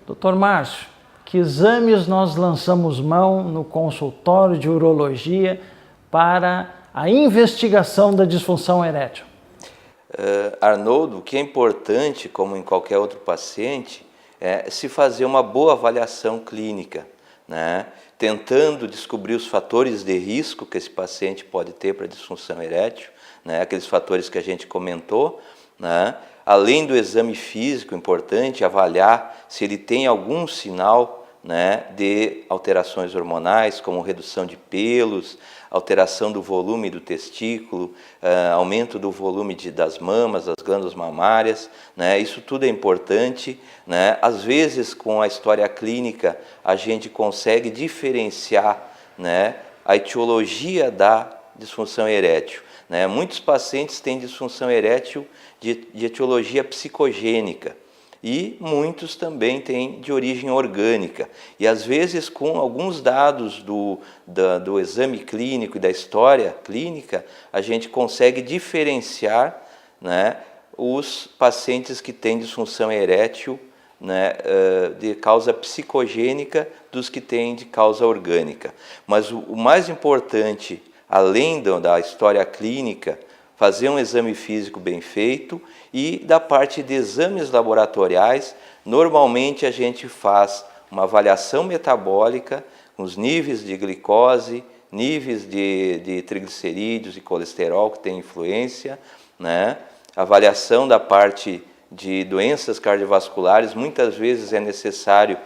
Doutor Márcio, que exames nós lançamos mão no consultório de urologia para a investigação da disfunção erétil? Arnoldo, o que é importante, como em qualquer outro paciente, é se fazer uma boa avaliação clínica, né? Tentando descobrir os fatores de risco que esse paciente pode ter para disfunção erétil, né? Aqueles fatores que a gente comentou, né? Além do exame físico, importante avaliar se ele tem algum sinal, né, de alterações hormonais, como redução de pelos, alteração do volume do testículo, aumento do volume das mamas, das glândulas mamárias, né? Isso tudo é importante, né? Às vezes, com a história clínica, a gente consegue diferenciar, né, a etiologia da disfunção erétil, né? Muitos pacientes têm disfunção erétil de etiologia psicogênica, e muitos também têm de origem orgânica. E às vezes, com alguns dados do exame clínico e da história clínica, a gente consegue diferenciar, né, os pacientes que têm disfunção erétil, né, de causa psicogênica dos que têm de causa orgânica. Mas o mais importante, além da história clínica, fazer um exame físico bem feito e da parte de exames laboratoriais, normalmente a gente faz uma avaliação metabólica, os níveis de glicose, níveis de triglicerídeos e colesterol que tem influência, né? Avaliação da parte de doenças cardiovasculares, muitas vezes é necessário,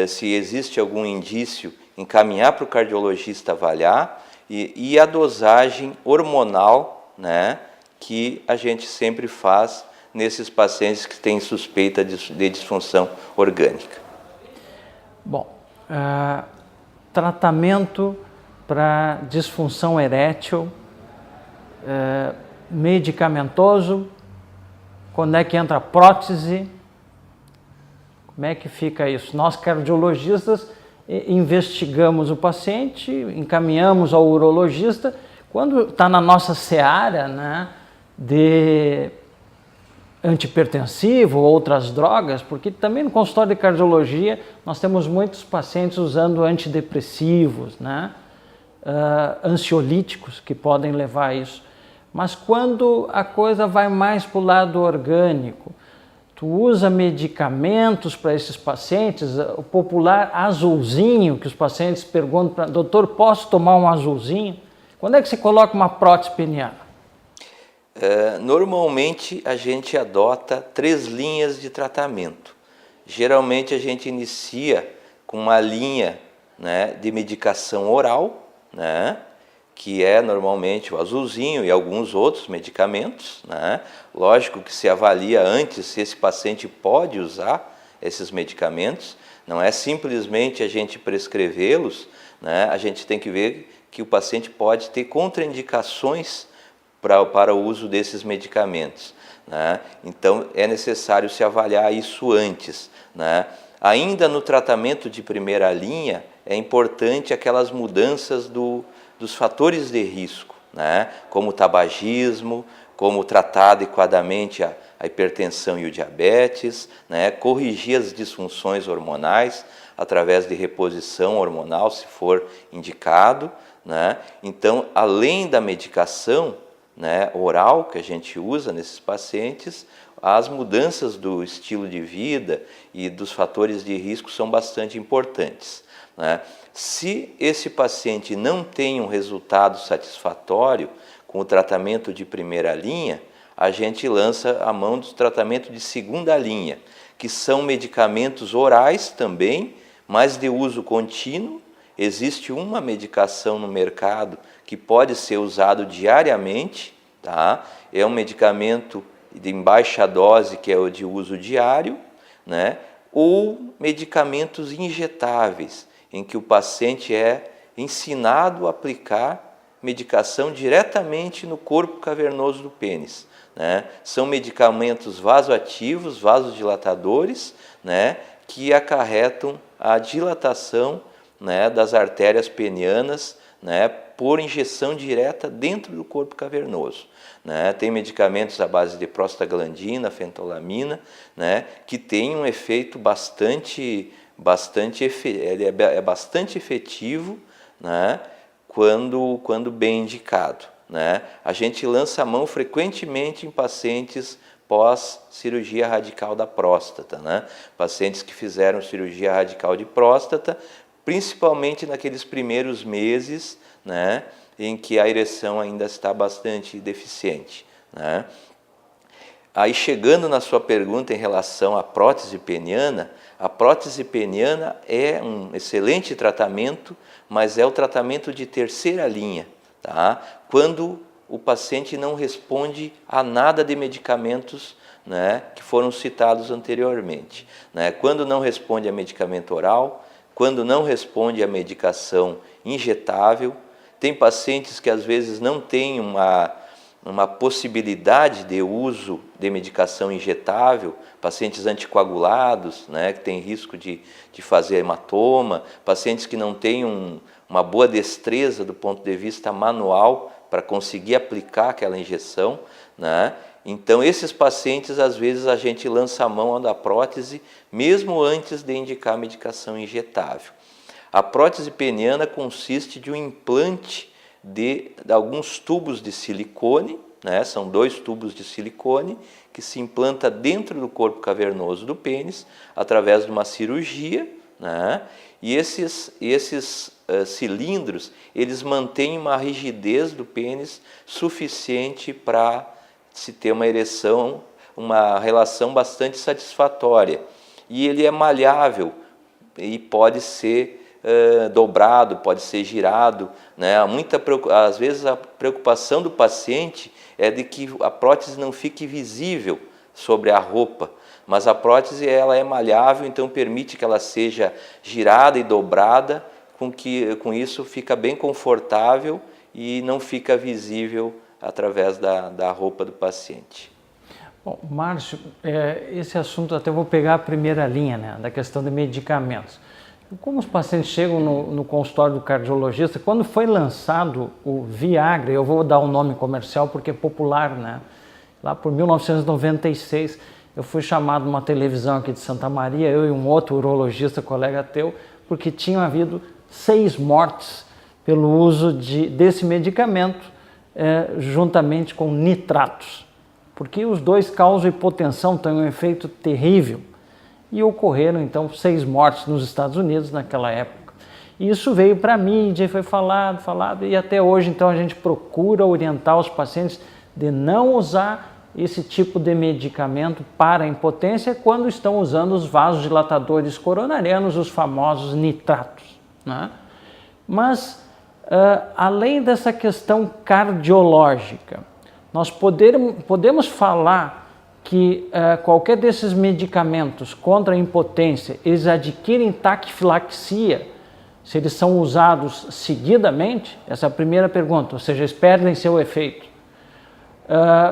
se existe algum indício, encaminhar para o cardiologista avaliar, e a dosagem hormonal, né, que a gente sempre faz nesses pacientes que têm suspeita de disfunção orgânica. Bom, tratamento para disfunção erétil, medicamentoso, quando é que entra a prótese? Como é que fica isso? Nós, cardiologistas, investigamos o paciente, encaminhamos ao urologista. Quando está na nossa seara, né, de antihipertensivo ou outras drogas, porque também no consultório de cardiologia nós temos muitos pacientes usando antidepressivos, né, ansiolíticos que podem levar a isso. Mas quando a coisa vai mais para o lado orgânico, tu usa medicamentos para esses pacientes, o popular azulzinho, que os pacientes perguntam, doutor, posso tomar um azulzinho? Quando é que você coloca uma prótese peniana? Normalmente a gente adota 3 linhas de tratamento. Geralmente a gente inicia com uma linha, né, de medicação oral, né, que é normalmente o azulzinho e alguns outros medicamentos, né? Lógico que se avalia antes se esse paciente pode usar esses medicamentos, não é simplesmente a gente prescrevê-los, né? A gente tem que ver que o paciente pode ter contraindicações para o uso desses medicamentos, né? Então é necessário se avaliar isso antes, né? Ainda no tratamento de primeira linha é importante aquelas mudanças dos fatores de risco, né? Como o tabagismo, como tratar adequadamente a hipertensão e o diabetes, né? Corrigir as disfunções hormonais através de reposição hormonal, se for indicado, né? Então, além da medicação, né, oral que a gente usa nesses pacientes, as mudanças do estilo de vida e dos fatores de risco são bastante importantes, né? Se esse paciente não tem um resultado satisfatório com o tratamento de primeira linha, a gente lança a mão do tratamento de segunda linha, que são medicamentos orais também, mas de uso contínuo. Existe uma medicação no mercado que pode ser usado diariamente, tá? É um medicamento em baixa dose, que é o de uso diário, né? Ou medicamentos injetáveis, em que o paciente é ensinado a aplicar medicação diretamente no corpo cavernoso do pênis, né? São medicamentos vasoativos, vasodilatadores, né, que acarretam a dilatação, né, das artérias penianas, né, por injeção direta dentro do corpo cavernoso. Né? Tem medicamentos à base de prostaglandina, fentolamina, né, que tem um efeito bastante efetivo, né, quando bem indicado. Né? A gente lança a mão frequentemente em pacientes pós-cirurgia radical da próstata, né? Pacientes que fizeram cirurgia radical de próstata, principalmente naqueles primeiros meses, né, em que a ereção ainda está bastante deficiente. Né? Aí, chegando na sua pergunta em relação à prótese peniana, a prótese peniana é um excelente tratamento, mas é o tratamento de terceira linha, tá? Quando o paciente não responde a nada de medicamentos, né, que foram citados anteriormente. Né? Quando não responde a medicamento oral, quando não responde a medicação injetável, tem pacientes que às vezes não têm uma possibilidade de uso de medicação injetável, pacientes anticoagulados, né, que têm risco de fazer hematoma, pacientes que não têm uma boa destreza do ponto de vista manual para conseguir aplicar aquela injeção. Né? Então, esses pacientes, às vezes, a gente lança a mão da prótese, mesmo antes de indicar a medicação injetável. A prótese peniana consiste de um implante de alguns tubos de silicone, né? São 2 tubos de silicone que se implanta dentro do corpo cavernoso do pênis através de uma cirurgia, né? E esses cilindros, eles mantêm uma rigidez do pênis suficiente para se ter uma ereção, uma relação bastante satisfatória. E ele é malhável e pode ser dobrado, pode ser girado. Né? Às vezes a preocupação do paciente é de que a prótese não fique visível sobre a roupa, mas a prótese ela é malhável, então permite que ela seja girada e dobrada, com isso fica bem confortável e não fica visível através da roupa do paciente. Bom, Márcio, esse assunto até vou pegar a primeira linha, né, da questão de medicamentos. Como os pacientes chegam no consultório do cardiologista, quando foi lançado o Viagra, eu vou dar o nome comercial porque é popular, né? Lá por 1996, eu fui chamado numa televisão aqui de Santa Maria, eu e um outro urologista, colega teu, porque tinham havido 6 mortes pelo uso desse medicamento, juntamente com nitratos, porque os dois causam hipotensão, têm um efeito terrível. E ocorreram, então, 6 mortes nos Estados Unidos naquela época. E isso veio para a mídia, foi falado, e até hoje, então, a gente procura orientar os pacientes de não usar esse tipo de medicamento para a impotência quando estão usando os vasodilatadores coronarianos, os famosos nitratos. Né? Mas, além dessa questão cardiológica, nós podemos falar que qualquer desses medicamentos contra a impotência, eles adquirem taquifilaxia se eles são usados seguidamente? Essa é a primeira pergunta, ou seja, eles perdem seu efeito.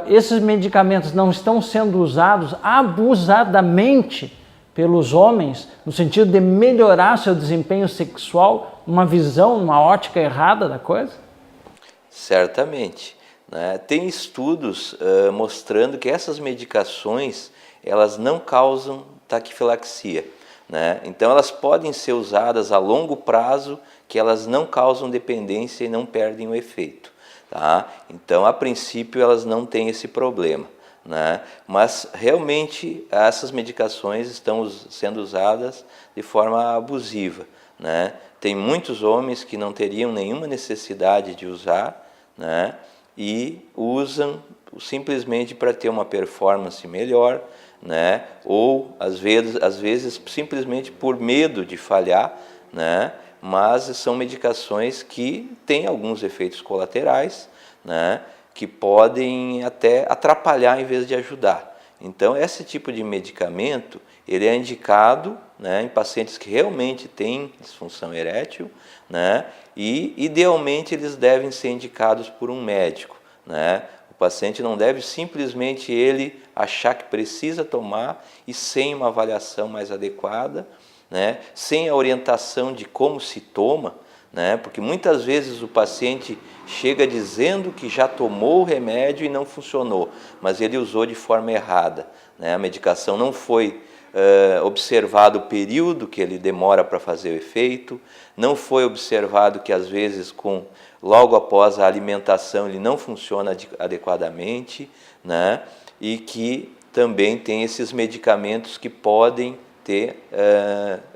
Esses medicamentos não estão sendo usados abusadamente pelos homens, no sentido de melhorar seu desempenho sexual, uma visão, uma ótica errada da coisa? Certamente. Né? Tem estudos mostrando que essas medicações elas não causam taquifilaxia. Né? Então elas podem ser usadas a longo prazo, que elas não causam dependência e não perdem o efeito. Tá? Então, a princípio, elas não têm esse problema. Né? Mas realmente essas medicações estão sendo usadas de forma abusiva. Né? Tem muitos homens que não teriam nenhuma necessidade de usar, né? E usam simplesmente para ter uma performance melhor, né? Ou às vezes simplesmente por medo de falhar, né? Mas são medicações que têm alguns efeitos colaterais, né? Que podem até atrapalhar em vez de ajudar. Então, esse tipo de medicamento ele é indicado, né, em pacientes que realmente têm disfunção erétil, né, e idealmente eles devem ser indicados por um médico. Né? O paciente não deve simplesmente ele achar que precisa tomar e sem uma avaliação mais adequada, né, sem a orientação de como se toma, né? Porque muitas vezes o paciente chega dizendo que já tomou o remédio e não funcionou, mas ele usou de forma errada, né? A medicação não foi observado o período que ele demora para fazer o efeito, não foi observado que às vezes logo após a alimentação ele não funciona adequadamente, né? E que também tem esses medicamentos que podem ter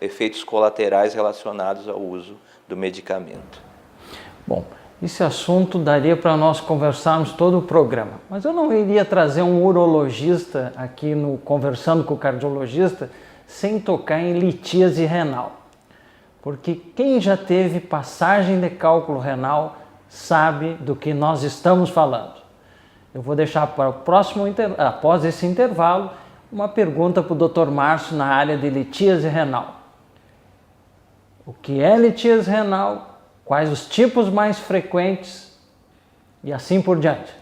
efeitos colaterais relacionados ao uso do medicamento. Bom, esse assunto daria para nós conversarmos todo o programa, mas eu não iria trazer um urologista aqui no Conversando com o Cardiologista sem tocar em litíase renal, porque quem já teve passagem de cálculo renal sabe do que nós estamos falando. Eu vou deixar para o próximo, após esse intervalo, uma pergunta para o Dr. Márcio na área de litíase renal. O que é litíase renal? Quais os tipos mais frequentes? E assim por diante.